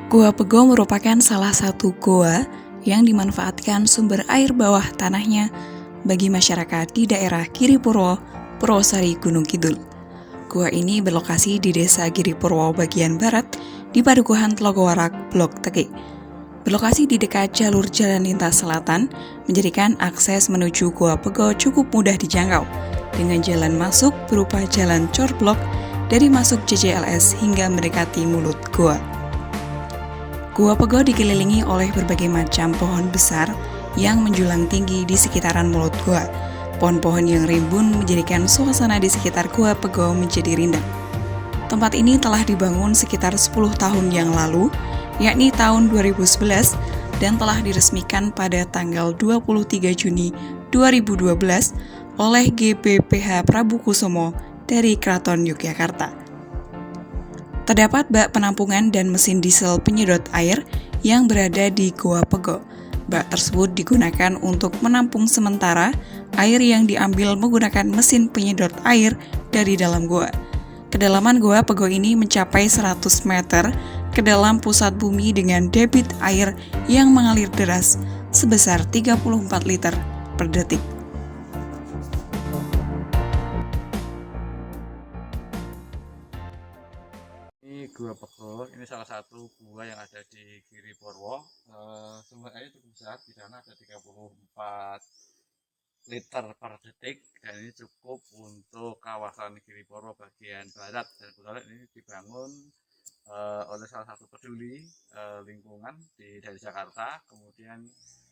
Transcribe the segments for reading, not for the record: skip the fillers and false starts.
Gua Pego merupakan salah satu goa yang dimanfaatkan sumber air bawah tanahnya bagi masyarakat di daerah Giripurwo, Purwosari, Gunung Kidul. Gua ini berlokasi di Desa Giripurwo bagian barat di Padukuhan Telogowarak, Blok Teke. Berlokasi di dekat jalur jalan lintas selatan, menjadikan akses menuju Gua Pego cukup mudah dijangkau, dengan jalan masuk berupa jalan cor blok dari masuk JJLS hingga mendekati mulut gua. Gua Pego dikelilingi oleh berbagai macam pohon besar yang menjulang tinggi di sekitaran mulut gua. Pohon-pohon yang rimbun menjadikan suasana di sekitar Gua Pego menjadi rindang. Tempat ini telah dibangun sekitar 10 tahun yang lalu, yakni tahun 2011, dan telah diresmikan pada tanggal 23 Juni 2012 oleh GBPH Prabu Kusumo dari Keraton Yogyakarta. Terdapat bak penampungan dan mesin diesel penyedot air yang berada di Gua Pego. Bak tersebut digunakan untuk menampung sementara air yang diambil menggunakan mesin penyedot air dari dalam gua. Kedalaman Gua Pego ini mencapai 100 meter ke dalam pusat bumi dengan debit air yang mengalir deras sebesar 34 liter per detik. Gua Pego ini salah satu gua yang ada di Giripurwo. Sumber air cukup besar, di sana ada 34 liter per detik, dan ini cukup untuk kawasan Giripurwo bagian barat. Dan kebetulan ini dibangun oleh salah satu peduli lingkungan dari Jakarta. Kemudian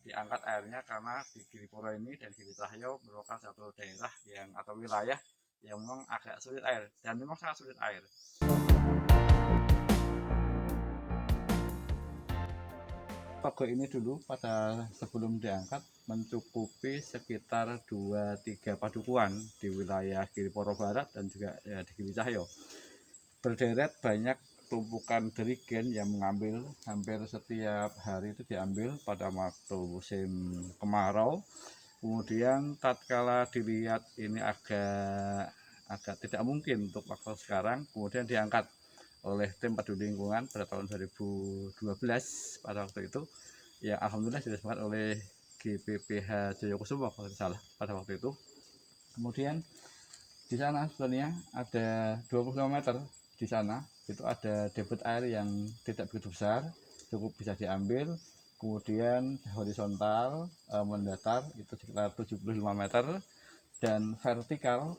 diangkat airnya karena di Giripurwo ini dan Giri Cahyo merupakan satu daerah atau wilayah yang memang agak sulit air, dan memang sangat sulit air. Pego ini dulu pada sebelum diangkat mencukupi sekitar 2-3 padukuhan di wilayah Giripurwo Barat dan juga di Giri Cahyo. Berderet banyak tumpukan derigen yang mengambil hampir setiap hari, itu diambil pada waktu musim kemarau. Kemudian tatkala dilihat ini agak tidak mungkin untuk waktu sekarang, kemudian diangkat oleh tim peduli lingkungan pada tahun 2012 pada waktu itu, yang alhamdulillah diresmikan oleh GBPH Joyokusumo kalau tidak salah pada waktu itu. Kemudian di sana sebenarnya ada 25 meter di sana, itu ada debit air yang tidak begitu besar, cukup bisa diambil. Kemudian horizontal mendatar itu sekitar 75 meter, dan vertikal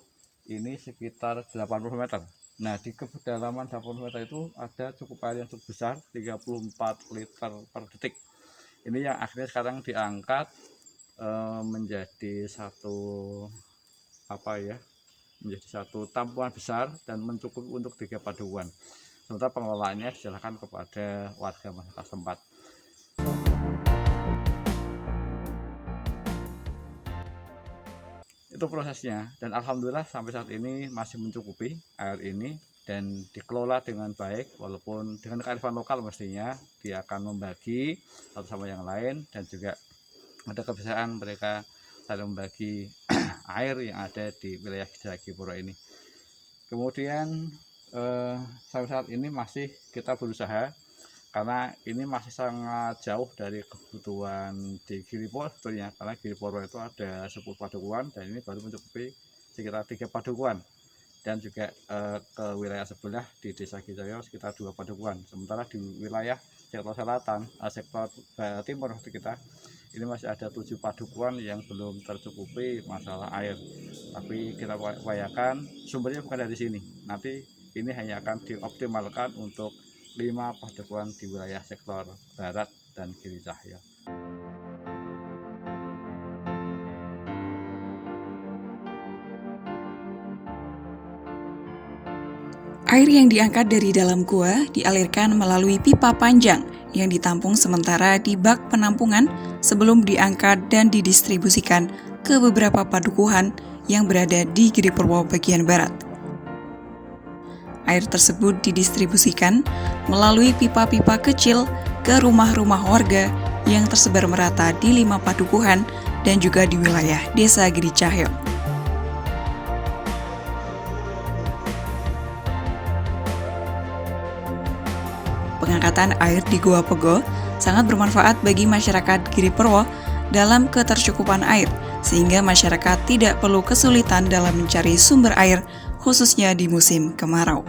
ini sekitar 80 meter. Nah, di kedalaman 80 meter itu ada cukup air yang cukup besar, 34 liter per detik. Ini yang akhirnya sekarang diangkat menjadi satu tampungan besar dan mencukupi untuk 3 padukuhan. Sementara pengelolaannya diserahkan kepada warga masyarakat setempat. Itu prosesnya, dan alhamdulillah sampai saat ini masih mencukupi air ini dan dikelola dengan baik. Walaupun dengan kearifan lokal, mestinya dia akan membagi satu sama yang lain, dan juga ada kebiasaan mereka saling membagi air yang ada di wilayah Giripurwo ini. Kemudian sampai saat ini masih kita berusaha, karena ini masih sangat jauh dari kebutuhan di Giripurwo sebetulnya, karena Giripurwo itu ada 10 padukuhan dan ini baru mencukupi sekitar 3 padukuhan, dan juga ke wilayah sebelah di Desa Giri Cahyo sekitar 2 padukuhan. Sementara di wilayah sektor selatan, sektor timur kita ini masih ada 7 padukuhan yang belum tercukupi masalah air. Tapi kita upayakan sumbernya bukan dari sini, nanti ini hanya akan dioptimalkan untuk 5 padukuhan di wilayah sektor barat dan Giri Cahyo. Air yang diangkat dari dalam gua dialirkan melalui pipa panjang yang ditampung sementara di bak penampungan sebelum diangkat dan didistribusikan ke beberapa padukuhan yang berada di Giripurwo bagian barat. Air tersebut didistribusikan melalui pipa-pipa kecil ke rumah-rumah warga yang tersebar merata di 5 padukuhan dan juga di wilayah Desa Giri Cahyo. Penyekatan air di Gua Pego sangat bermanfaat bagi masyarakat Giripurwo dalam ketercukupan air, sehingga masyarakat tidak perlu kesulitan dalam mencari sumber air, khususnya di musim kemarau.